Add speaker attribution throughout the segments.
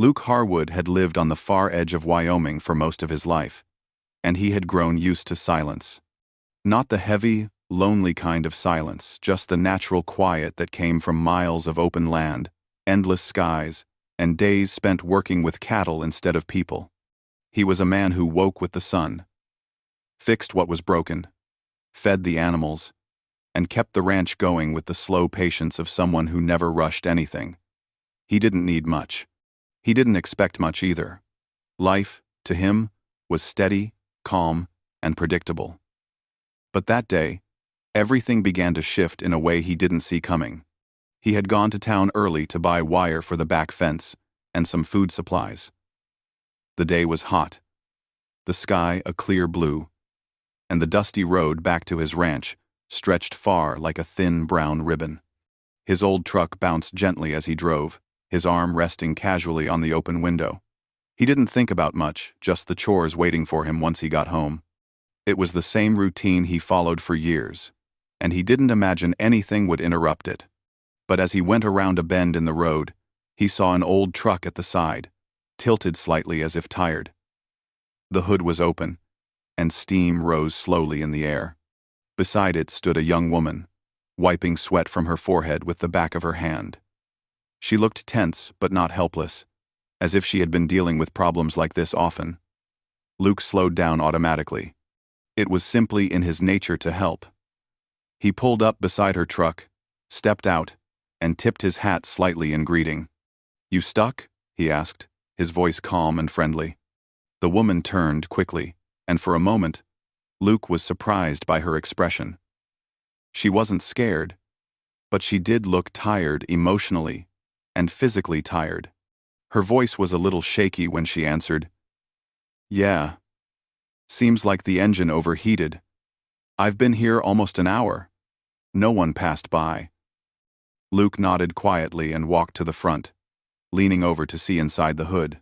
Speaker 1: Luke Harwood had lived on the far edge of Wyoming for most of his life, and he had grown used to silence. Not the heavy, lonely kind of silence, just the natural quiet that came from miles of open land, endless skies, and days spent working with cattle instead of people. He was a man who woke with the sun, fixed what was broken, fed the animals, and kept the ranch going with the slow patience of someone who never rushed anything. He didn't need much. He didn't expect much either. Life, to him, was steady, calm, and predictable. But that day, everything began to shift in a way he didn't see coming. He had gone to town early to buy wire for the back fence and some food supplies. The day was hot, the sky a clear blue, and the dusty road back to his ranch stretched far like a thin brown ribbon. His old truck bounced gently as he drove, his arm resting casually on the open window. He didn't think about much, just the chores waiting for him once he got home. It was the same routine he followed for years, and he didn't imagine anything would interrupt it. But as he went around a bend in the road, he saw an old truck at the side, tilted slightly as if tired. The hood was open, and steam rose slowly in the air. Beside it stood a young woman, wiping sweat from her forehead with the back of her hand. She looked tense but not helpless, as if she had been dealing with problems like this often. Luke slowed down automatically. It was simply in his nature to help. He pulled up beside her truck, stepped out, and tipped his hat slightly in greeting. "You stuck?" he asked, his voice calm and friendly. The woman turned quickly, and for a moment, Luke was surprised by her expression. She wasn't scared, but she did look tired emotionally and physically tired. Her voice was a little shaky when she answered, "Yeah. Seems like the engine overheated. I've been here almost an hour. No one passed by." Luke nodded quietly and walked to the front, leaning over to see inside the hood.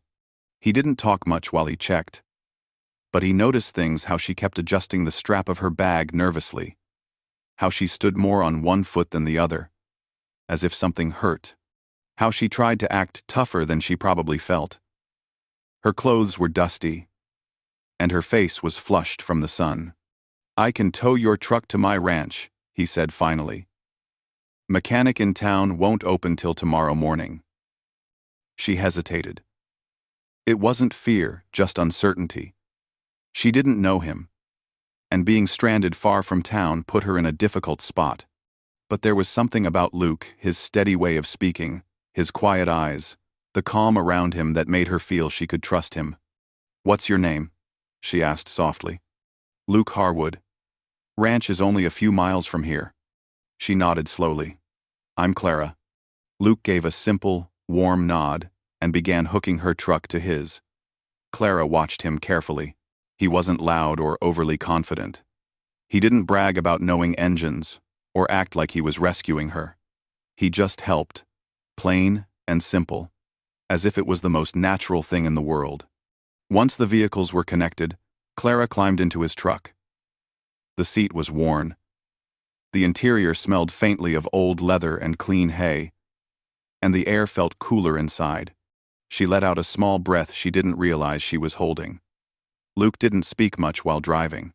Speaker 1: He didn't talk much while he checked, but he noticed things: how she kept adjusting the strap of her bag nervously, how she stood more on one foot than the other, as if something hurt, how she tried to act tougher than she probably felt. Her clothes were dusty, and her face was flushed from the sun. "I can tow your truck to my ranch," he said finally. "Mechanic in town won't open till tomorrow morning." She hesitated. It wasn't fear, just uncertainty. She didn't know him, and being stranded far from town put her in a difficult spot. But there was something about Luke, his steady way of speaking, his quiet eyes, the calm around him that made her feel she could trust him. "What's your name?" she asked softly. "Luke Harwood. Ranch is only a few miles from here." She nodded slowly. "I'm Clara." Luke gave a simple, warm nod and began hooking her truck to his. Clara watched him carefully. He wasn't loud or overly confident. He didn't brag about knowing engines or act like he was rescuing her. He just helped, plain and simple, as if it was the most natural thing in the world. Once the vehicles were connected, Clara climbed into his truck. The seat was worn. The interior smelled faintly of old leather and clean hay, and the air felt cooler inside. She let out a small breath she didn't realize she was holding. Luke didn't speak much while driving.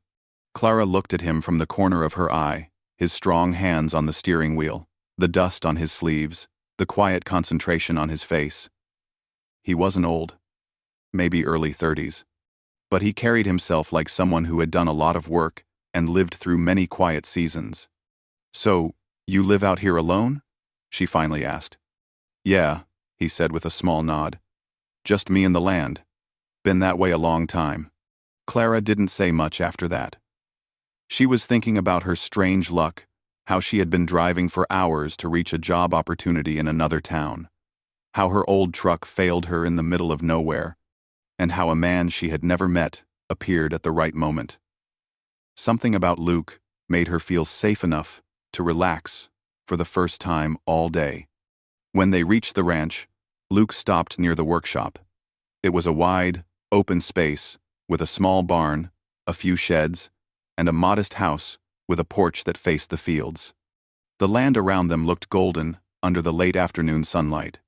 Speaker 1: Clara looked at him from the corner of her eye, his strong hands on the steering wheel, the dust on his sleeves, the quiet concentration on his face. He wasn't old, maybe early 30s, but he carried himself like someone who had done a lot of work and lived through many quiet seasons. "So, you live out here alone?" she finally asked. "Yeah," he said with a small nod. "Just me and the land. Been that way a long time." Clara didn't say much after that. She was thinking about her strange luck, how she had been driving for hours to reach a job opportunity in another town, how her old truck failed her in the middle of nowhere, and how a man she had never met appeared at the right moment. Something about Luke made her feel safe enough to relax for the first time all day. When they reached the ranch, Luke stopped near the workshop. It was a wide, open space with a small barn, a few sheds, and a modest house with a porch that faced the fields. The land around them looked golden under the late afternoon sunlight.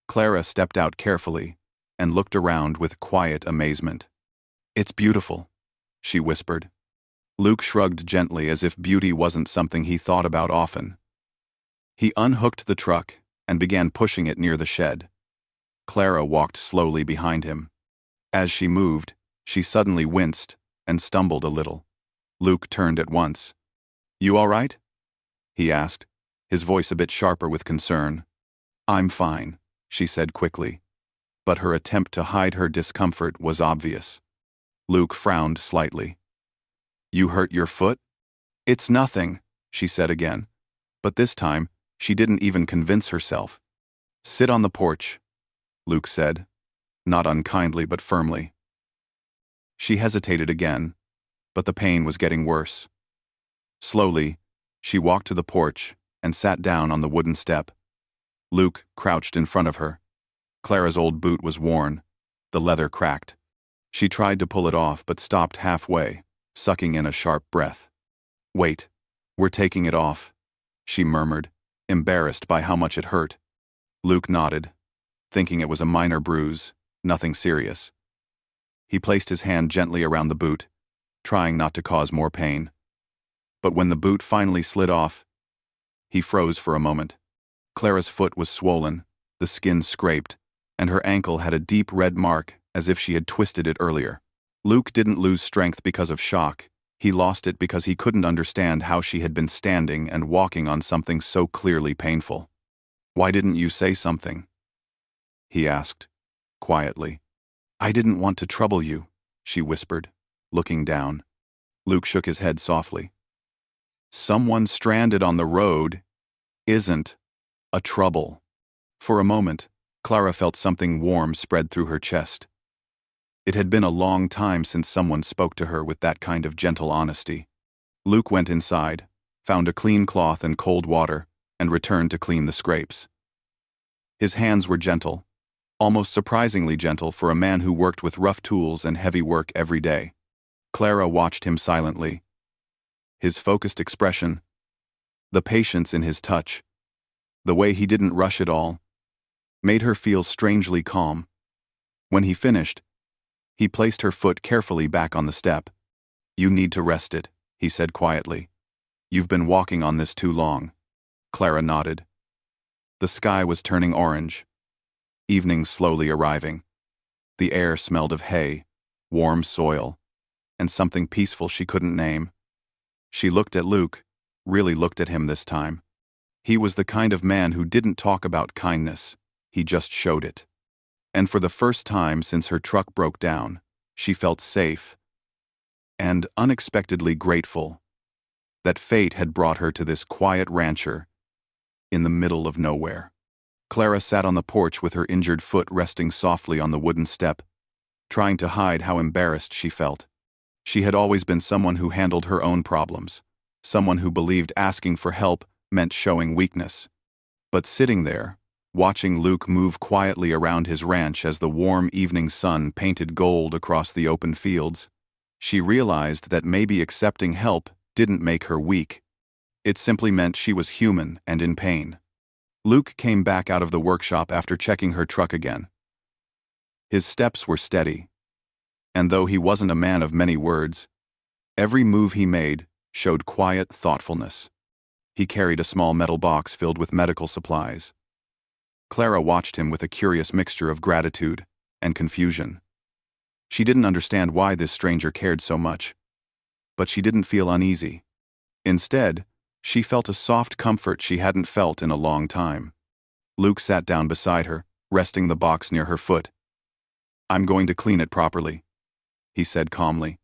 Speaker 1: Clara stepped out carefully and looked around with quiet amazement. "It's beautiful," she whispered. Luke shrugged gently as if beauty wasn't something he thought about often. He unhooked the truck and began pushing it near the shed. Clara walked slowly behind him. As she moved, she suddenly winced and stumbled a little. Luke turned at once. "You all right?" he asked, his voice a bit sharper with concern. "I'm fine," she said quickly, but her attempt to hide her discomfort was obvious. Luke frowned slightly. "You hurt your foot?" "It's nothing," she said again, but this time she didn't even convince herself. "Sit on the porch," Luke said, not unkindly but firmly. She hesitated again, but the pain was getting worse. Slowly, she walked to the porch and sat down on the wooden step. Luke crouched in front of her. Clara's old boot was worn, the leather cracked. She tried to pull it off but stopped halfway, sucking in a sharp breath. "Wait, we're taking it off," she murmured, embarrassed by how much it hurt. Luke nodded, thinking it was a minor bruise, nothing serious. He placed his hand gently around the boot, trying not to cause more pain. But when the boot finally slid off, he froze for a moment. Clara's foot was swollen, the skin scraped, and her ankle had a deep red mark as if she had twisted it earlier. Luke didn't lose strength because of shock. He lost it because he couldn't understand how she had been standing and walking on something so clearly painful. "Why didn't you say something?" he asked, quietly. "I didn't want to trouble you," she whispered, looking down. Luke shook his head softly. "Someone stranded on the road isn't a trouble." For a moment, Clara felt something warm spread through her chest. It had been a long time since someone spoke to her with that kind of gentle honesty. Luke went inside, found a clean cloth and cold water, and returned to clean the scrapes. His hands were gentle, almost surprisingly gentle for a man who worked with rough tools and heavy work every day. Clara watched him silently. His focused expression, the patience in his touch, the way he didn't rush it all, made her feel strangely calm. When he finished, he placed her foot carefully back on the step. "You need to rest it," he said quietly. "You've been walking on this too long." Clara nodded. The sky was turning orange. Evening slowly arriving. The air smelled of hay, warm soil, and something peaceful she couldn't name. She looked at Luke, really looked at him this time. He was the kind of man who didn't talk about kindness, he just showed it. And for the first time since her truck broke down, she felt safe and unexpectedly grateful that fate had brought her to this quiet rancher in the middle of nowhere. Clara sat on the porch with her injured foot resting softly on the wooden step, trying to hide how embarrassed she felt. She had always been someone who handled her own problems, someone who believed asking for help meant showing weakness. But sitting there, watching Luke move quietly around his ranch as the warm evening sun painted gold across the open fields, she realized that maybe accepting help didn't make her weak. It simply meant she was human and in pain. Luke came back out of the workshop after checking her truck again. His steps were steady, and though he wasn't a man of many words, every move he made showed quiet thoughtfulness. He carried a small metal box filled with medical supplies. Clara watched him with a curious mixture of gratitude and confusion. She didn't understand why this stranger cared so much, but she didn't feel uneasy. Instead, she felt a soft comfort she hadn't felt in a long time. Luke sat down beside her, resting the box near her foot. "I'm going to clean it properly," he said calmly.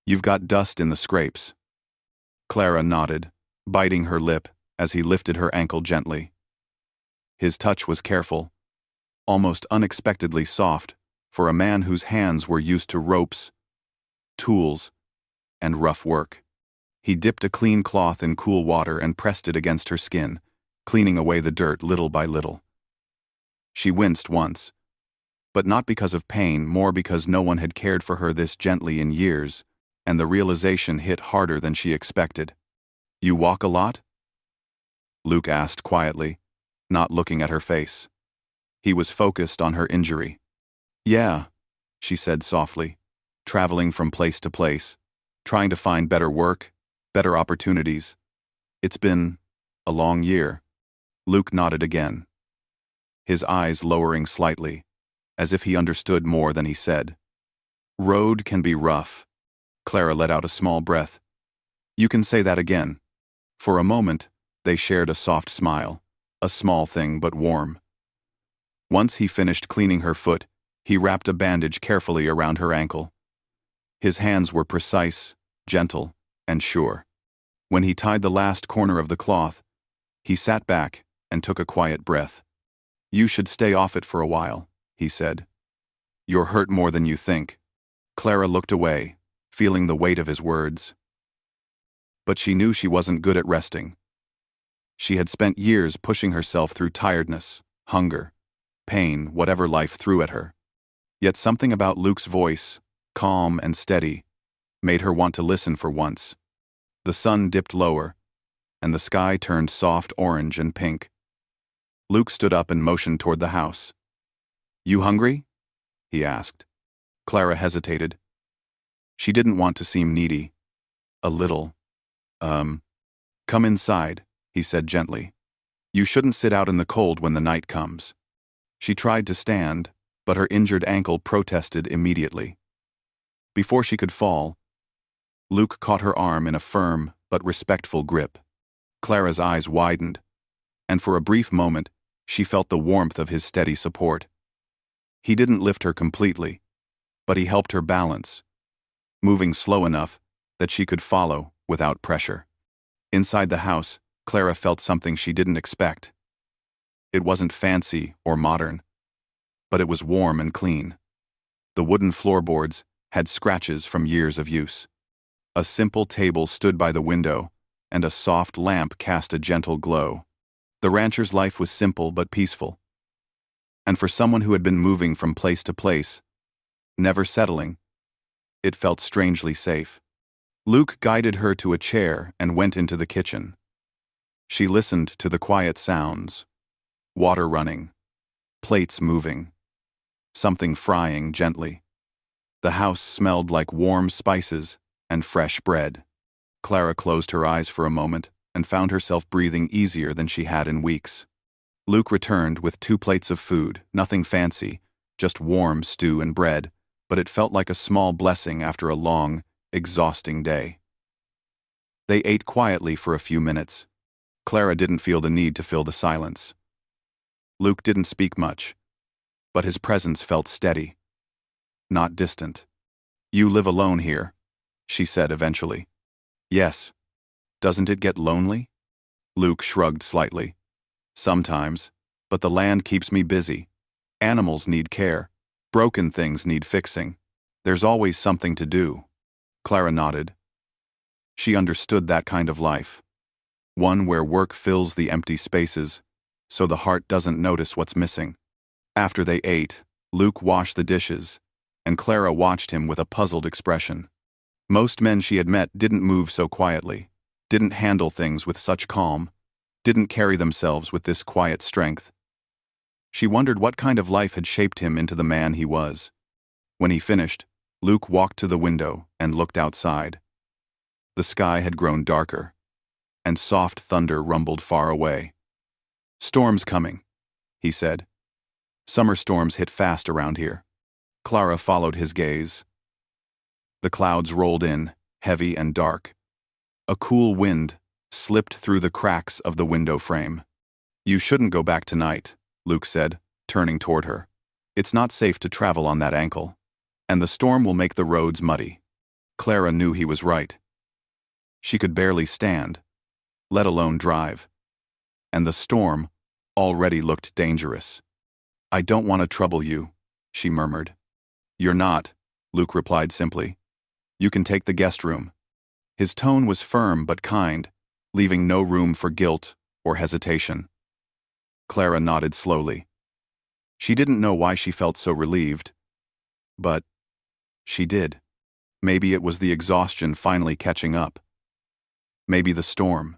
Speaker 1: "You've got dust in the scrapes." Clara nodded, biting her lip as he lifted her ankle gently. His touch was careful, almost unexpectedly soft for a man whose hands were used to ropes, tools, and rough work. He dipped a clean cloth in cool water and pressed it against her skin, cleaning away the dirt little by little. She winced once, but not because of pain, more because no one had cared for her this gently in years, and the realization hit harder than she expected. "You walk a lot?" Luke asked quietly, not looking at her face. He was focused on her injury. "Yeah," she said softly, "traveling from place to place, trying to find better work, better opportunities. It's been a long year." Luke nodded again, his eyes lowering slightly, as if he understood more than he said. "Road can be rough." Clara let out a small breath. "You can say that again." For a moment, they shared a soft smile, a small thing but warm. Once he finished cleaning her foot, he wrapped a bandage carefully around her ankle. His hands were precise, gentle, and sure. When he tied the last corner of the cloth, he sat back and took a quiet breath. "You should stay off it for a while," he said. "You're hurt more than you think." Clara looked away, feeling the weight of his words. But she knew she wasn't good at resting. She had spent years pushing herself through tiredness, hunger, pain, whatever life threw at her. Yet something about Luke's voice, calm and steady, made her want to listen for once. The sun dipped lower, and the sky turned soft orange and pink. Luke stood up and motioned toward the house. "You hungry?" he asked. Clara hesitated. She didn't want to seem needy. "A little. Come inside," he said gently. "You shouldn't sit out in the cold when the night comes." She tried to stand, but her injured ankle protested immediately. Before she could fall, Luke caught her arm in a firm but respectful grip. Clara's eyes widened, and for a brief moment, she felt the warmth of his steady support. He didn't lift her completely, but he helped her balance, moving slow enough that she could follow without pressure. Inside the house, Clara felt something she didn't expect. It wasn't fancy or modern, but it was warm and clean. The wooden floorboards had scratches from years of use. A simple table stood by the window, and a soft lamp cast a gentle glow. The rancher's life was simple but peaceful. And for someone who had been moving from place to place, never settling, it felt strangely safe. Luke guided her to a chair and went into the kitchen. She listened to the quiet sounds: water running, plates moving, something frying gently. The house smelled like warm spices and fresh bread. Clara closed her eyes for a moment and found herself breathing easier than she had in weeks. Luke returned with 2 plates of food, nothing fancy, just warm stew and bread, but it felt like a small blessing after a long, exhausting day. They ate quietly for a few minutes. Clara didn't feel the need to fill the silence. Luke didn't speak much, but his presence felt steady, not distant. "You live alone here," she said eventually. "Yes. Doesn't it get lonely?" Luke shrugged slightly. "Sometimes, but the land keeps me busy. Animals need care. Broken things need fixing. There's always something to do." Clara nodded. She understood that kind of life. One where work fills the empty spaces, so the heart doesn't notice what's missing. After they ate, Luke washed the dishes, and Clara watched him with a puzzled expression. Most men she had met didn't move so quietly, didn't handle things with such calm, didn't carry themselves with this quiet strength. She wondered what kind of life had shaped him into the man he was. When he finished, Luke walked to the window and looked outside. The sky had grown darker, and soft thunder rumbled far away. "Storm's coming," he said. "Summer storms hit fast around here." Clara followed his gaze. The clouds rolled in, heavy and dark. A cool wind slipped through the cracks of the window frame. "You shouldn't go back tonight," Luke said, turning toward her. "It's not safe to travel on that ankle, and the storm will make the roads muddy." Clara knew he was right. She could barely stand, let alone drive, and the storm already looked dangerous. "I don't want to trouble you," she murmured. "You're not," Luke replied simply. "You can take the guest room." His tone was firm but kind, leaving no room for guilt or hesitation. Clara nodded slowly. She didn't know why she felt so relieved, but she did. Maybe it was the exhaustion finally catching up. Maybe the storm.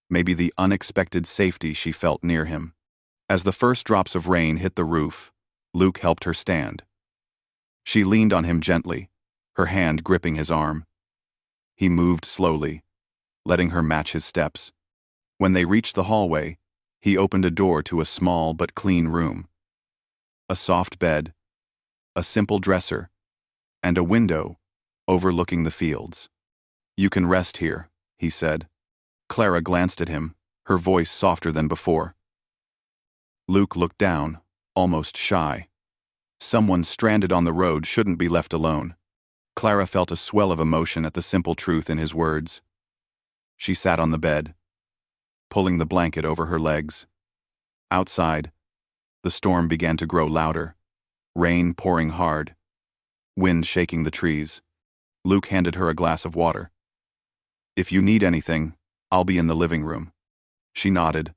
Speaker 1: Maybe the unexpected safety she felt near him. As the first drops of rain hit the roof, Luke helped her stand. She leaned on him gently, her hand gripping his arm. He moved slowly, letting her match his steps. When they reached the hallway, he opened a door to a small but clean room. A soft bed, a simple dresser, and a window overlooking the fields. "You can rest here," he said. Clara glanced at him, her voice softer than before. Luke looked down, almost shy. Someone stranded on the road shouldn't be left alone. Clara felt a swell of emotion at the simple truth in his words. She sat on the bed, pulling the blanket over her legs. Outside, the storm began to grow louder, rain pouring hard, wind shaking the trees. Luke handed her a glass of water. "If you need anything, I'll be in the living room." She nodded.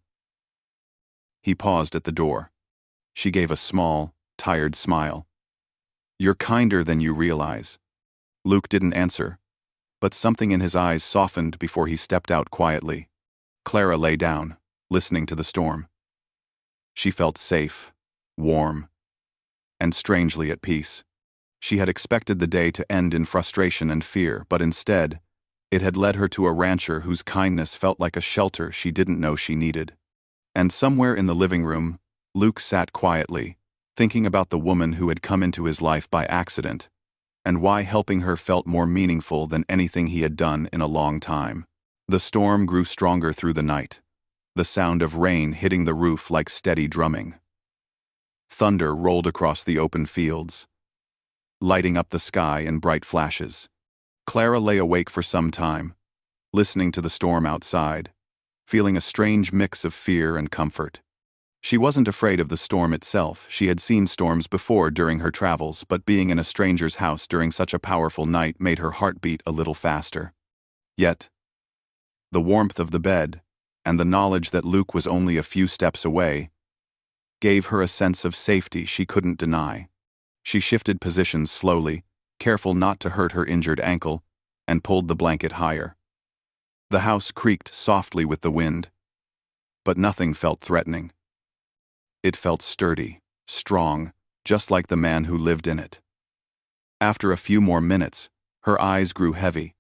Speaker 1: He paused at the door. She gave a small, tired smile. "You're kinder than you realize." Luke didn't answer, but something in his eyes softened before he stepped out quietly. Clara lay down, listening to the storm. She felt safe, warm, and strangely at peace. She had expected the day to end in frustration and fear, but instead, it had led her to a rancher whose kindness felt like a shelter she didn't know she needed. And somewhere in the living room, Luke sat quietly, thinking about the woman who had come into his life by accident, and why helping her felt more meaningful than anything he had done in a long time. The storm grew stronger through the night, the sound of rain hitting the roof like steady drumming. Thunder rolled across the open fields, lighting up the sky in bright flashes. Clara lay awake for some time, listening to the storm outside, feeling a strange mix of fear and comfort. She wasn't afraid of the storm itself. She had seen storms before during her travels, but being in a stranger's house during such a powerful night made her heart beat a little faster. Yet, the warmth of the bed, and the knowledge that Luke was only a few steps away, gave her a sense of safety she couldn't deny. She shifted positions slowly, careful not to hurt her injured ankle, and pulled the blanket higher. The house creaked softly with the wind, but nothing felt threatening. It felt sturdy, strong, just like the man who lived in it. After a few more minutes, her eyes grew heavy,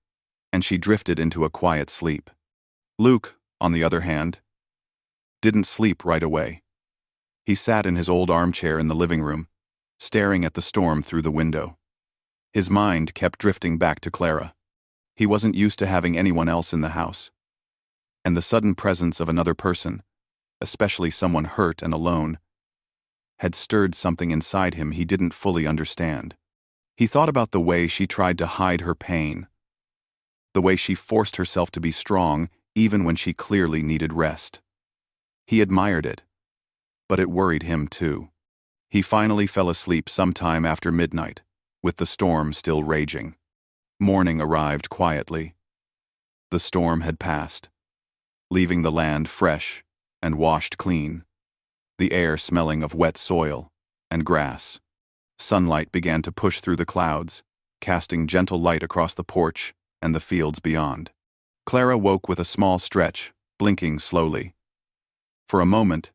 Speaker 1: and she drifted into a quiet sleep. Luke, on the other hand, didn't sleep right away. He sat in his old armchair in the living room, staring at the storm through the window. His mind kept drifting back to Clara. He wasn't used to having anyone else in the house. And the sudden presence of another person, especially someone hurt and alone, had stirred something inside him he didn't fully understand. He thought about the way she tried to hide her pain, the way she forced herself to be strong even when she clearly needed rest. He admired it, but it worried him too. He finally fell asleep sometime after midnight, with the storm still raging. Morning arrived quietly. The storm had passed, leaving the land fresh and washed clean, the air smelling of wet soil and grass. Sunlight began to push through the clouds, casting gentle light across the porch and the fields beyond. Clara woke with a small stretch, blinking slowly. For a moment,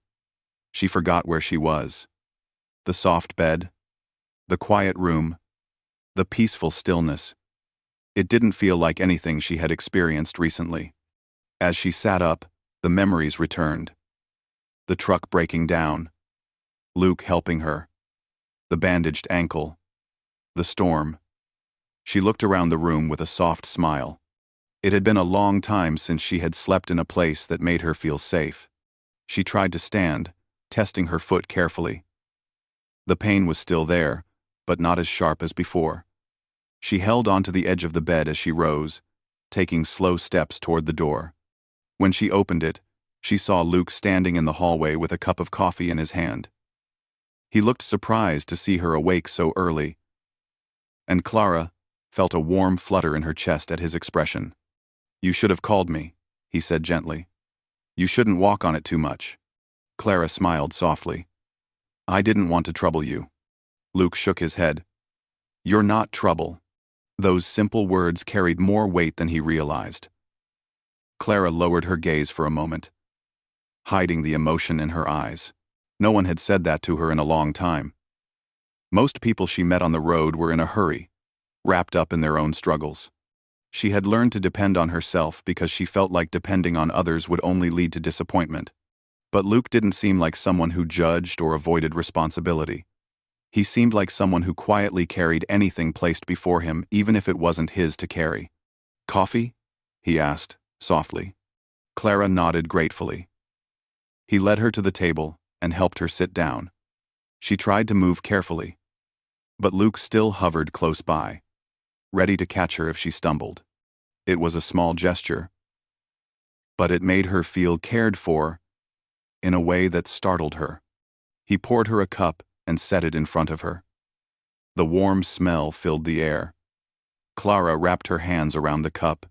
Speaker 1: she forgot where she was. The soft bed, the quiet room, the peaceful stillness. It didn't feel like anything she had experienced recently. As she sat up, the memories returned. The truck breaking down, Luke helping her, the bandaged ankle, the storm. She looked around the room with a soft smile. It had been a long time since she had slept in a place that made her feel safe. She tried to stand, testing her foot carefully. The pain was still there, but not as sharp as before. She held onto the edge of the bed as she rose, taking slow steps toward the door. When she opened it, she saw Luke standing in the hallway with a cup of coffee in his hand. He looked surprised to see her awake so early, and Clara felt a warm flutter in her chest at his expression. "You should have called me," he said gently. "You shouldn't walk on it too much." Clara smiled softly. "I didn't want to trouble you." Luke shook his head. "You're not trouble." Those simple words carried more weight than he realized. Clara lowered her gaze for a moment, hiding the emotion in her eyes. No one had said that to her in a long time. Most people she met on the road were in a hurry, wrapped up in their own struggles. She had learned to depend on herself because she felt like depending on others would only lead to disappointment. But Luke didn't seem like someone who judged or avoided responsibility. He seemed like someone who quietly carried anything placed before him, even if it wasn't his to carry. "Coffee?" he asked, softly. Clara nodded gratefully. He led her to the table and helped her sit down. She tried to move carefully, but Luke still hovered close by, ready to catch her if she stumbled. It was a small gesture, but it made her feel cared for in a way that startled her. He poured her a cup and set it in front of her. The warm smell filled the air. Clara wrapped her hands around the cup,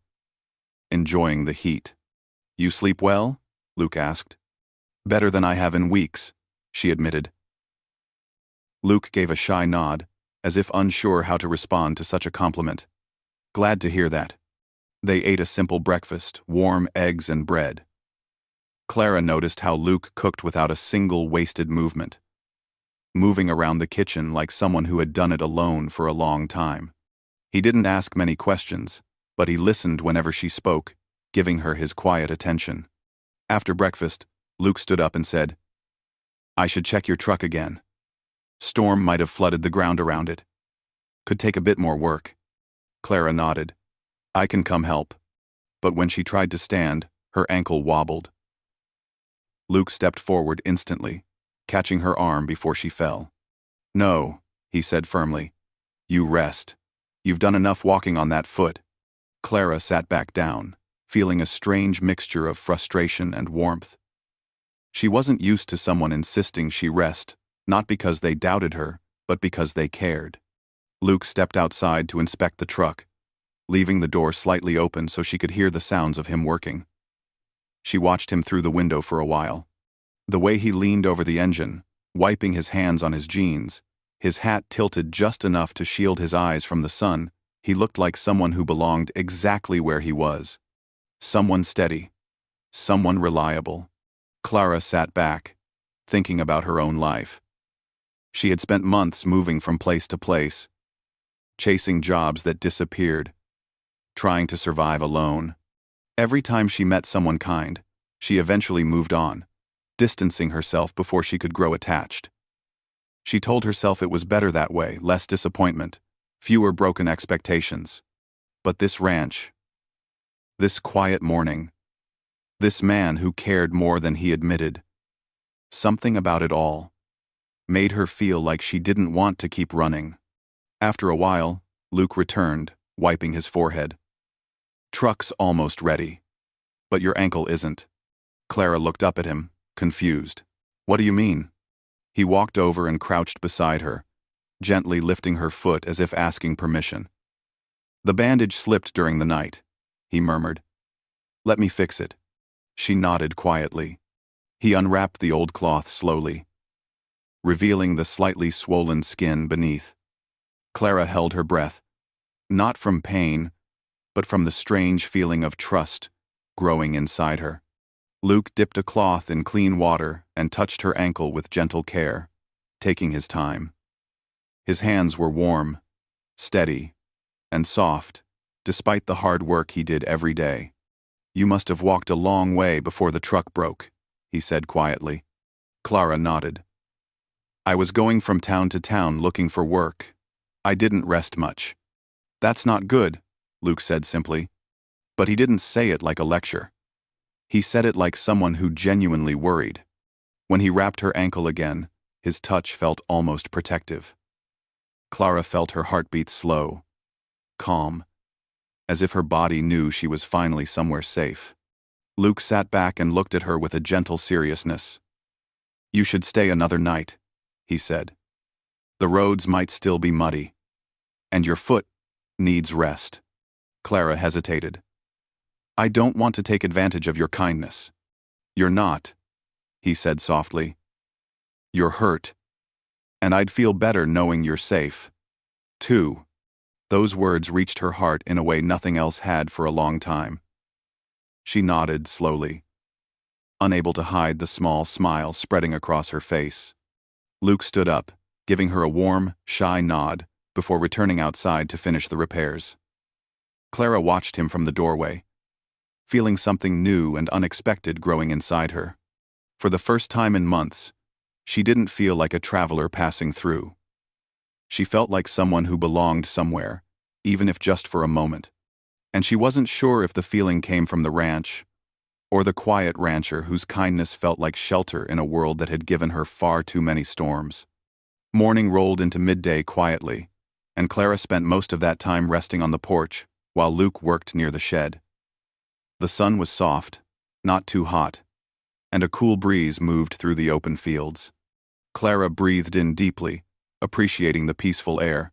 Speaker 1: enjoying the heat. "You sleep well?" Luke asked. "Better than I have in weeks," she admitted. Luke gave a shy nod, as if unsure how to respond to such a compliment. "Glad to hear that." They ate a simple breakfast, warm eggs and bread. Clara noticed how Luke cooked without a single wasted movement, moving around the kitchen like someone who had done it alone for a long time. He didn't ask many questions, but he listened whenever she spoke, giving her his quiet attention. After breakfast, Luke stood up and said, "I should check your truck again. Storm might have flooded the ground around it. Could take a bit more work." Clara nodded. "I can come help." But when she tried to stand, her ankle wobbled. Luke stepped forward instantly, catching her arm before she fell. "No," he said firmly. "You rest. You've done enough walking on that foot." Clara sat back down, feeling a strange mixture of frustration and warmth. She wasn't used to someone insisting she rest, not because they doubted her, but because they cared. Luke stepped outside to inspect the truck, leaving the door slightly open so she could hear the sounds of him working. She watched him through the window for a while. The way he leaned over the engine, wiping his hands on his jeans, his hat tilted just enough to shield his eyes from the sun, he looked like someone who belonged exactly where he was. Someone steady. Someone reliable. Clara sat back, thinking about her own life. She had spent months moving from place to place, chasing jobs that disappeared, trying to survive alone. Every time she met someone kind, she eventually moved on, distancing herself before she could grow attached. She told herself it was better that way, less disappointment, fewer broken expectations. But this ranch, this quiet morning, this man who cared more than he admitted, something about it all made her feel like she didn't want to keep running. After a while, Luke returned, wiping his forehead. "Truck's almost ready. But your ankle isn't." Clara looked up at him, confused. "What do you mean?" He walked over and crouched beside her, gently lifting her foot as if asking permission. "The bandage slipped during the night," he murmured. "Let me fix it." She nodded quietly. He unwrapped the old cloth slowly, revealing the slightly swollen skin beneath. Clara held her breath, not from pain, but from the strange feeling of trust growing inside her. Luke dipped a cloth in clean water and touched her ankle with gentle care, taking his time. His hands were warm, steady, and soft, despite the hard work he did every day. "You must have walked a long way before the truck broke," he said quietly. Clara nodded. "I was going from town to town looking for work. I didn't rest much." "That's not good," Luke said simply. But he didn't say it like a lecture. He said it like someone who genuinely worried. When he wrapped her ankle again, his touch felt almost protective. Clara felt her heartbeat slow, calm, as if her body knew she was finally somewhere safe. Luke sat back and looked at her with a gentle seriousness. "You should stay another night," he said. "The roads might still be muddy, and your foot needs rest." Clara hesitated. "I don't want to take advantage of your kindness." "You're not," he said softly. "You're hurt, and I'd feel better knowing you're safe, too." Those words reached her heart in a way nothing else had for a long time. She nodded slowly. unable to hide the small smile spreading across her face. Luke stood up, giving her a warm, shy nod before returning outside to finish the repairs. Clara watched him from the doorway, feeling something new and unexpected growing inside her. For the first time in months, she didn't feel like a traveler passing through. She felt like someone who belonged somewhere, even if just for a moment. And she wasn't sure if the feeling came from the ranch, or the quiet rancher whose kindness felt like shelter in a world that had given her far too many storms. Morning rolled into midday quietly, and Clara spent most of that time resting on the porch while Luke worked near the shed. The sun was soft, not too hot, and a cool breeze moved through the open fields. Clara breathed in deeply, appreciating the peaceful air.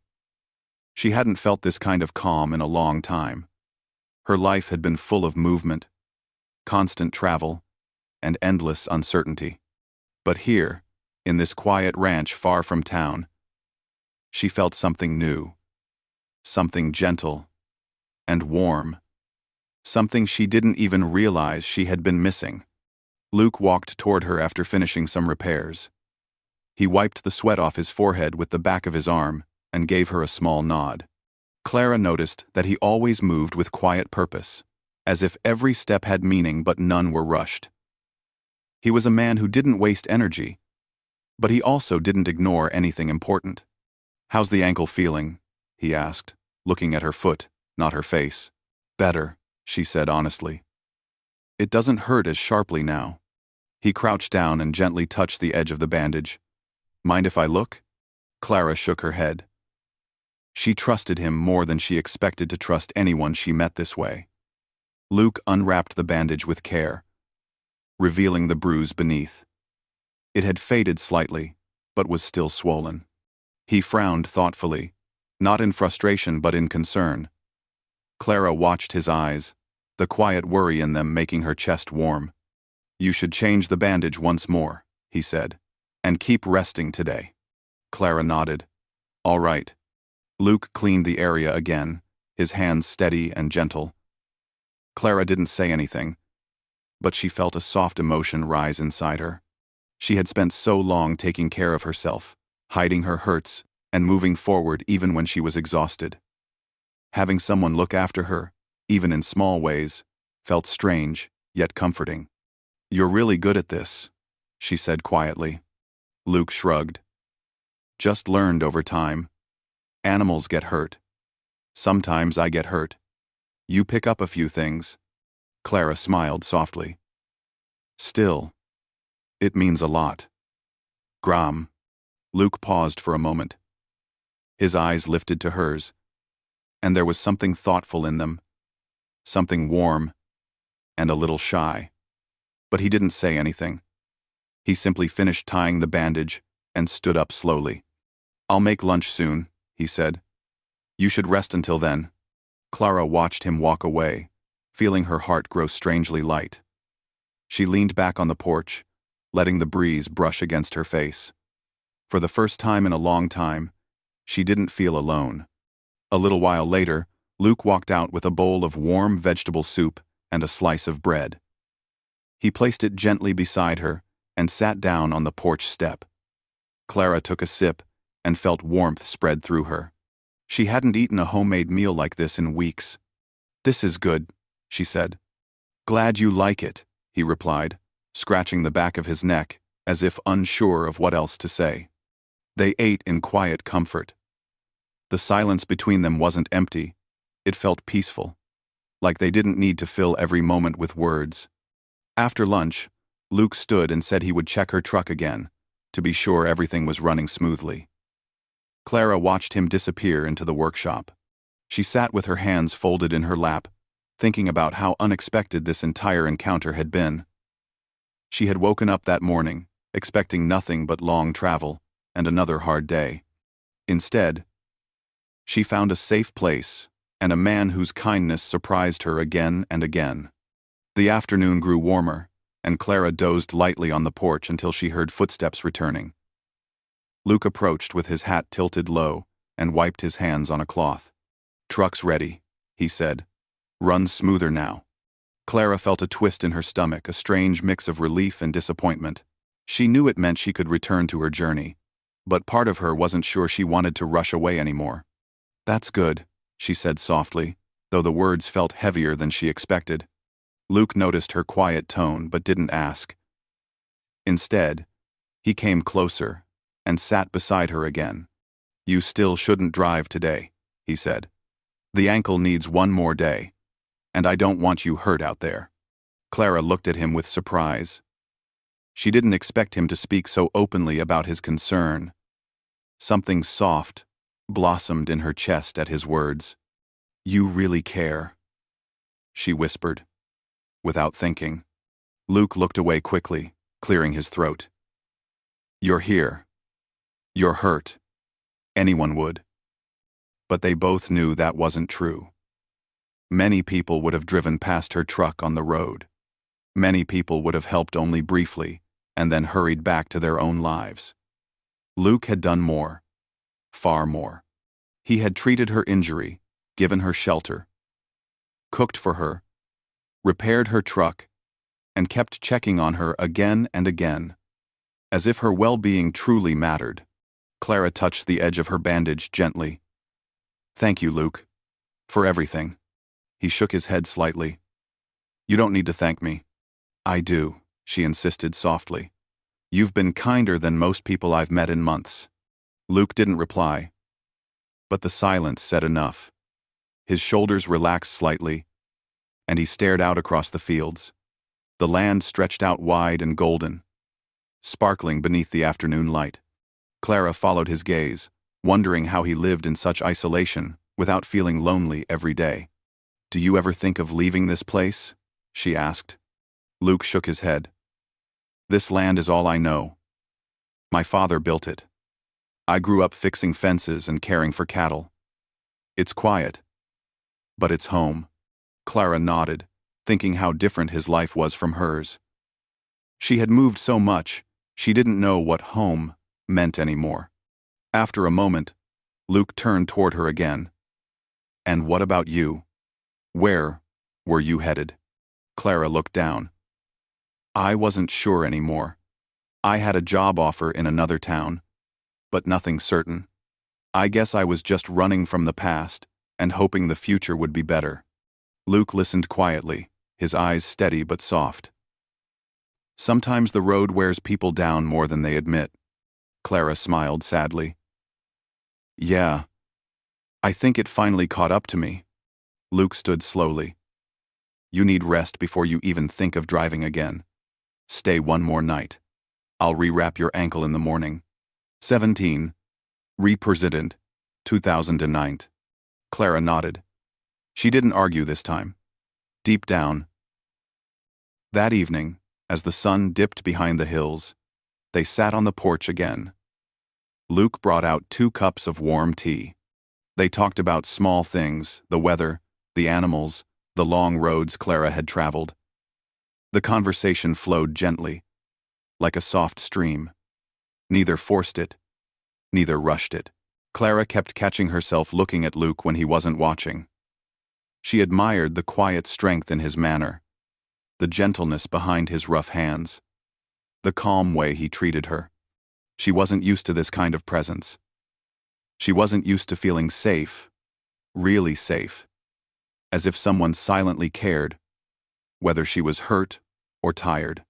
Speaker 1: She hadn't felt this kind of calm in a long time. Her life had been full of movement, constant travel, and endless uncertainty. But here, in this quiet ranch far from town, she felt something new, something gentle and warm, something she didn't even realize she had been missing. Luke walked toward her after finishing some repairs. He wiped the sweat off his forehead with the back of his arm and gave her a small nod. Clara noticed that he always moved with quiet purpose, as if every step had meaning but none were rushed. He was a man who didn't waste energy, but he also didn't ignore anything important. "How's the ankle feeling?" he asked, looking at her foot, not her face. "Better," she said honestly. "It doesn't hurt as sharply now." He crouched down and gently touched the edge of the bandage. "Mind if I look?" Clara shook her head. She trusted him more than she expected to trust anyone she met this way. Luke unwrapped the bandage with care, revealing the bruise beneath. It had faded slightly, but was still swollen. He frowned thoughtfully, not in frustration but in concern. Clara watched his eyes, the quiet worry in them making her chest warm. "You should change the bandage once more," he said, "and keep resting today." Clara nodded. "All right." Luke cleaned the area again, his hands steady and gentle. Clara didn't say anything, but she felt a soft emotion rise inside her. She had spent so long taking care of herself, hiding her hurts, and moving forward even when she was exhausted. Having someone look after her, even in small ways, felt strange, yet comforting. "You're really good at this," she said quietly. Luke shrugged. "Just learned over time. Animals get hurt. Sometimes I get hurt. You pick up a few things." Clara smiled softly. "Still, it means a lot." "Gram." Luke paused for a moment. His eyes lifted to hers, and there was something thoughtful in them, something warm, and a little shy. But he didn't say anything. He simply finished tying the bandage and stood up slowly. "I'll make lunch soon," he said. "You should rest until then." Clara watched him walk away, feeling her heart grow strangely light. She leaned back on the porch, letting the breeze brush against her face. For the first time in a long time, she didn't feel alone. A little while later, Luke walked out with a bowl of warm vegetable soup and a slice of bread. He placed it gently beside her and sat down on the porch step. Clara took a sip and felt warmth spread through her. She hadn't eaten a homemade meal like this in weeks. "This is good," she said. "Glad you like it," he replied, scratching the back of his neck as if unsure of what else to say. They ate in quiet comfort. The silence between them wasn't empty. It felt peaceful, like they didn't need to fill every moment with words. After lunch, Luke stood and said he would check her truck again, to be sure everything was running smoothly. Clara watched him disappear into the workshop. She sat with her hands folded in her lap, thinking about how unexpected this entire encounter had been. She had woken up that morning, expecting nothing but long travel and another hard day. Instead, she found a safe place and a man whose kindness surprised her again and again. The afternoon grew warmer, and Clara dozed lightly on the porch until she heard footsteps returning. Luke approached with his hat tilted low and wiped his hands on a cloth. "Truck's ready," he said. "Run smoother now." Clara felt a twist in her stomach, a strange mix of relief and disappointment. She knew it meant she could return to her journey, but part of her wasn't sure she wanted to rush away anymore. "That's good," she said softly, though the words felt heavier than she expected. Luke noticed her quiet tone but didn't ask. Instead, he came closer and sat beside her again. "You still shouldn't drive today," he said. "The ankle needs one more day, and I don't want you hurt out there." Clara looked at him with surprise. She didn't expect him to speak so openly about his concern. Something soft blossomed in her chest at his words. "You really care," she whispered, without thinking. Luke looked away quickly, clearing his throat. "You're here. You're hurt. Anyone would." But they both knew that wasn't true. Many people would have driven past her truck on the road. Many people would have helped only briefly, and then hurried back to their own lives. Luke had done more. Far more. He had treated her injury, given her shelter, cooked for her, repaired her truck, and kept checking on her again and again, as if her well-being truly mattered. Clara touched the edge of her bandage gently. "Thank you, Luke, for everything." He shook his head slightly. "You don't need to thank me." "I do," she insisted softly. "You've been kinder than most people I've met in months." Luke didn't reply, but the silence said enough. His shoulders relaxed slightly, and he stared out across the fields. The land stretched out wide and golden, sparkling beneath the afternoon light. Clara followed his gaze, wondering how he lived in such isolation without feeling lonely every day. "Do you ever think of leaving this place?" she asked. Luke shook his head. "This land is all I know. My father built it. I grew up fixing fences and caring for cattle. It's quiet, but it's home." Clara nodded, thinking how different his life was from hers. She had moved so much, she didn't know what home meant anymore. After a moment, Luke turned toward her again. "And what about you? Where were you headed?" Clara looked down. "I wasn't sure anymore. I had a job offer in another town, but nothing certain. I guess I was just running from the past and hoping the future would be better." Luke listened quietly, his eyes steady but soft. "Sometimes the road wears people down more than they admit." Clara smiled sadly. "Yeah, I think it finally caught up to me." Luke stood slowly. "You need rest before you even think of driving again. Stay one more night. I'll rewrap your ankle in the morning." 17. Re-President, 2009. Clara nodded. She didn't argue this time. Deep down. That evening, as the sun dipped behind the hills, they sat on the porch again. Luke brought out 2 cups of warm tea. They talked about small things, the weather, the animals, the long roads Clara had traveled. The conversation flowed gently, like a soft stream. Neither forced it, neither rushed it. Clara kept catching herself looking at Luke when he wasn't watching. She admired the quiet strength in his manner, the gentleness behind his rough hands, the calm way he treated her. She wasn't used to this kind of presence. She wasn't used to feeling safe, really safe, as if someone silently cared, whether she was hurt or tired.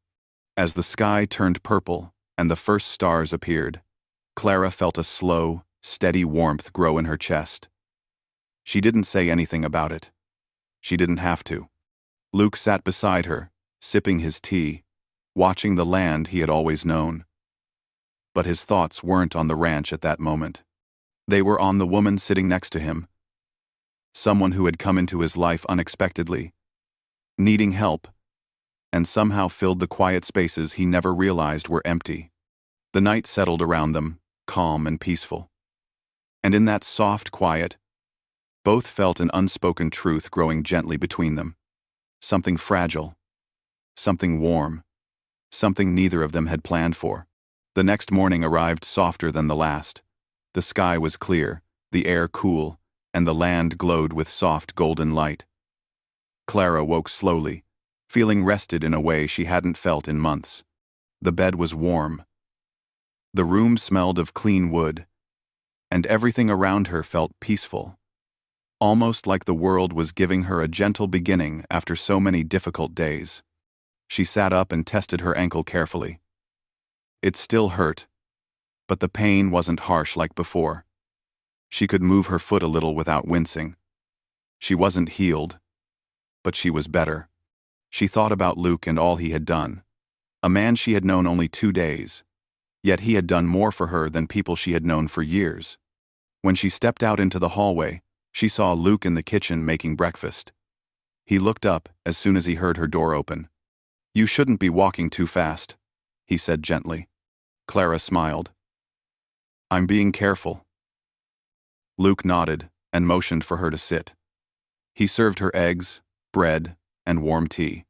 Speaker 1: As the sky turned purple and the first stars appeared, Clara felt a slow, steady warmth grow in her chest. She didn't say anything about it. She didn't have to. Luke sat beside her, sipping his tea, watching the land he had always known. But his thoughts weren't on the ranch at that moment. They were on the woman sitting next to him. Someone who had come into his life unexpectedly, needing help, and somehow filled the quiet spaces he never realized were empty. The night settled around them, calm and peaceful. And in that soft quiet, both felt an unspoken truth growing gently between them. Something fragile, something warm, something neither of them had planned for. The next morning arrived softer than the last. The sky was clear, the air cool, and the land glowed with soft golden light. Clara woke slowly, feeling rested in a way she hadn't felt in months. The bed was warm. The room smelled of clean wood, and everything around her felt peaceful, almost like the world was giving her a gentle beginning after so many difficult days. She sat up and tested her ankle carefully. It still hurt, but the pain wasn't harsh like before. She could move her foot a little without wincing. She wasn't healed, but she was better. She thought about Luke and all he had done. A man she had known only 2 days, yet he had done more for her than people she had known for years. When she stepped out into the hallway, she saw Luke in the kitchen making breakfast. He looked up as soon as he heard her door open. "You shouldn't be walking too fast," he said gently. Clara smiled. "I'm being careful." Luke nodded and motioned for her to sit. He served her eggs, bread, and warm tea.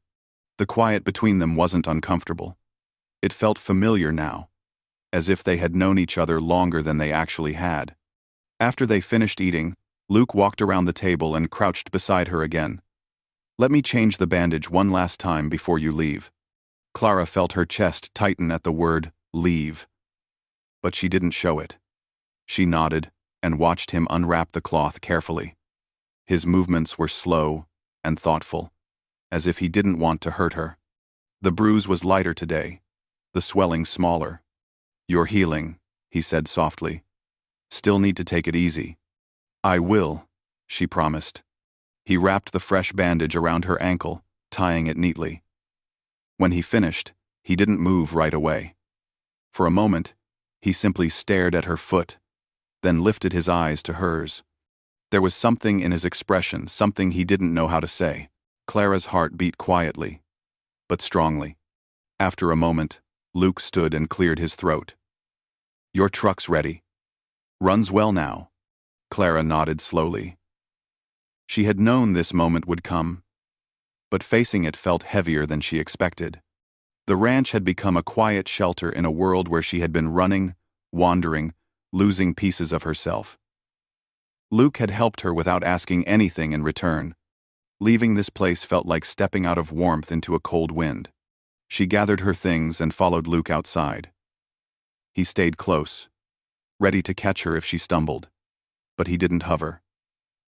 Speaker 1: The quiet between them wasn't uncomfortable. It felt familiar now, as if they had known each other longer than they actually had. After they finished eating, Luke walked around the table and crouched beside her again. "Let me change the bandage one last time before you leave." Clara felt her chest tighten at the word leave, but she didn't show it. She nodded and watched him unwrap the cloth carefully. His movements were slow and thoughtful, as if he didn't want to hurt her. The bruise was lighter today, the swelling smaller. "You're healing," he said softly. "Still need to take it easy." "I will," she promised. He wrapped the fresh bandage around her ankle, tying it neatly. When he finished, he didn't move right away. For a moment, he simply stared at her foot, then lifted his eyes to hers. There was something in his expression, something he didn't know how to say. Clara's heart beat quietly, but strongly. After a moment, Luke stood and cleared his throat. "Your truck's ready. Runs well now." Clara nodded slowly. She had known this moment would come, but facing it felt heavier than she expected. The ranch had become a quiet shelter in a world where she had been running, wandering, losing pieces of herself. Luke had helped her without asking anything in return. Leaving this place felt like stepping out of warmth into a cold wind. She gathered her things and followed Luke outside. He stayed close, ready to catch her if she stumbled, but he didn't hover.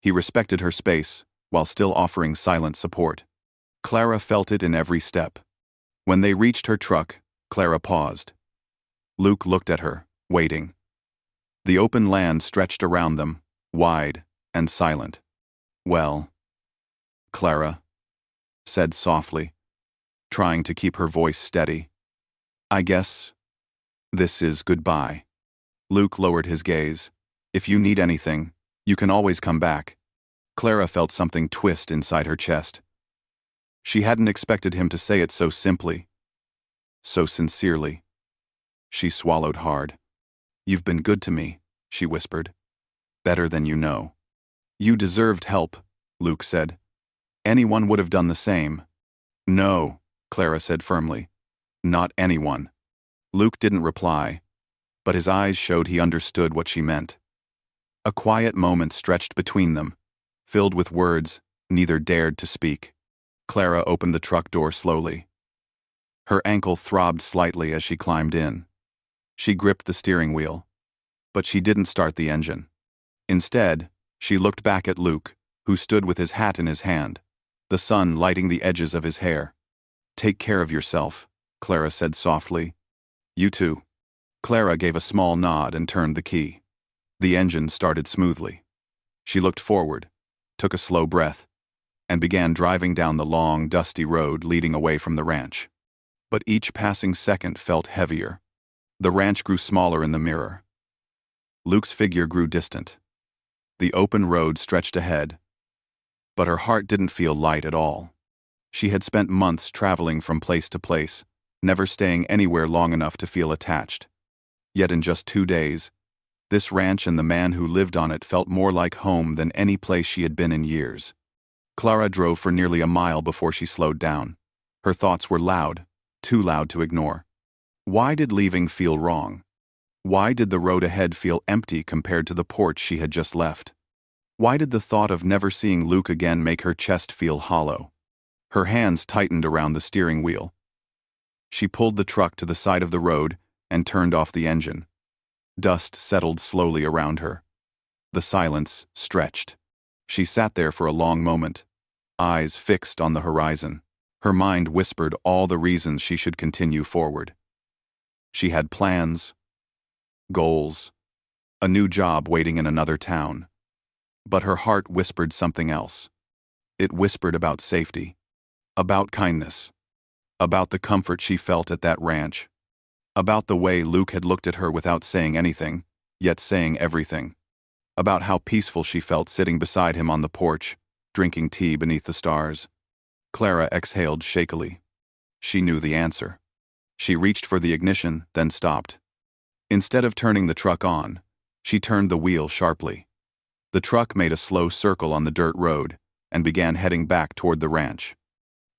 Speaker 1: He respected her space while still offering silent support. Clara felt it in every step. When they reached her truck, Clara paused. Luke looked at her, waiting. The open land stretched around them, wide and silent. "Well," Clara said softly, trying to keep her voice steady, "I guess this is goodbye." Luke lowered his gaze. "If you need anything, you can always come back." Clara felt something twist inside her chest. She hadn't expected him to say it so simply, so sincerely. She swallowed hard. "You've been good to me," she whispered. "Better than you know." "You deserved help," Luke said. "Anyone would have done the same." "No," Clara said firmly. "Not anyone." Luke didn't reply, but his eyes showed he understood what she meant. A quiet moment stretched between them, filled with words neither dared to speak. Clara opened the truck door slowly. Her ankle throbbed slightly as she climbed in. She gripped the steering wheel, but she didn't start the engine. Instead, she looked back at Luke, who stood with his hat in his hand, the sun lighting the edges of his hair. "Take care of yourself," Clara said softly. "You too." Clara gave a small nod and turned the key. The engine started smoothly. She looked forward, took a slow breath, and began driving down the long, dusty road leading away from the ranch. But each passing second felt heavier. The ranch grew smaller in the mirror. Luke's figure grew distant. The open road stretched ahead, but her heart didn't feel light at all. She had spent months traveling from place to place, never staying anywhere long enough to feel attached. Yet in just 2 days, this ranch and the man who lived on it felt more like home than any place she had been in years. Clara drove for nearly a mile before she slowed down. Her thoughts were loud, too loud to ignore. Why did leaving feel wrong? Why did the road ahead feel empty compared to the porch she had just left? Why did the thought of never seeing Luke again make her chest feel hollow? Her hands tightened around the steering wheel. She pulled the truck to the side of the road and turned off the engine. Dust settled slowly around her. The silence stretched. She sat there for a long moment, eyes fixed on the horizon. Her mind whispered all the reasons she should continue forward. She had plans, goals, a new job waiting in another town. But her heart whispered something else. It whispered about safety, about kindness, about the comfort she felt at that ranch, about the way Luke had looked at her without saying anything, yet saying everything, about how peaceful she felt sitting beside him on the porch, drinking tea beneath the stars. Clara exhaled shakily. She knew the answer. She reached for the ignition, then stopped. Instead of turning the truck on, she turned the wheel sharply. The truck made a slow circle on the dirt road and began heading back toward the ranch.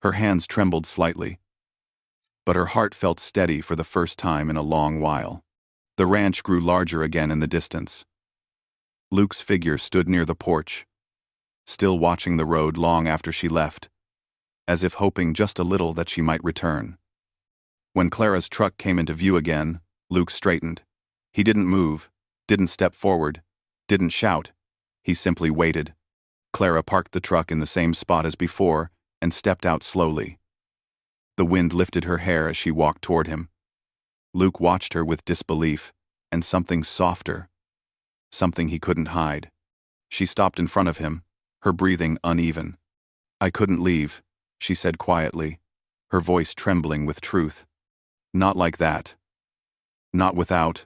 Speaker 1: Her hands trembled slightly, but her heart felt steady for the first time in a long while. The ranch grew larger again in the distance. Luke's figure stood near the porch, still watching the road long after she left, as if hoping just a little that she might return. When Clara's truck came into view again, Luke straightened. He didn't move, didn't step forward, didn't shout. He simply waited. Clara parked the truck in the same spot as before and stepped out slowly. The wind lifted her hair as she walked toward him. Luke watched her with disbelief and something softer, something he couldn't hide. She stopped in front of him, her breathing uneven. "I couldn't leave," she said quietly, her voice trembling with truth. "Not like that. Not without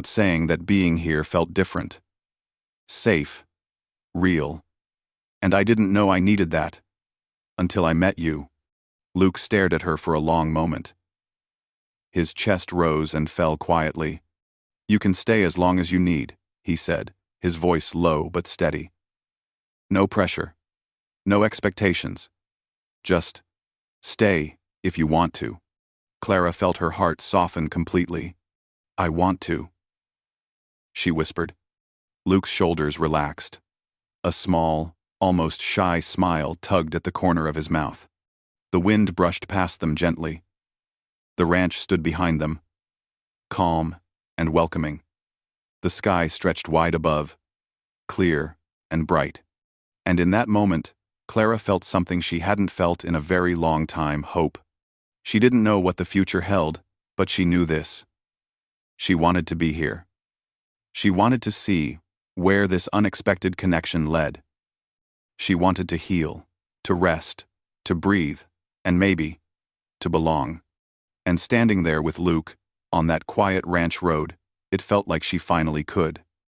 Speaker 1: saying that being here felt different. Safe. Real. And I didn't know I needed that. Until I met you." Luke stared at her for a long moment. His chest rose and fell quietly. "You can stay as long as you need," he said, his voice low but steady. "No pressure. No expectations. Just stay if you want to." Clara felt her heart soften completely. "I want to," she whispered. Luke's shoulders relaxed. A small, almost shy smile tugged at the corner of his mouth. The wind brushed past them gently. The ranch stood behind them, calm and welcoming. The sky stretched wide above, clear and bright. And in that moment, Clara felt something she hadn't felt in a very long time: hope. She didn't know what the future held, but she knew this. She wanted to be here. She wanted to see where this unexpected connection led. She wanted to heal, to rest, to breathe, and maybe to belong. And standing there with Luke, on that quiet ranch road, it felt like she finally could.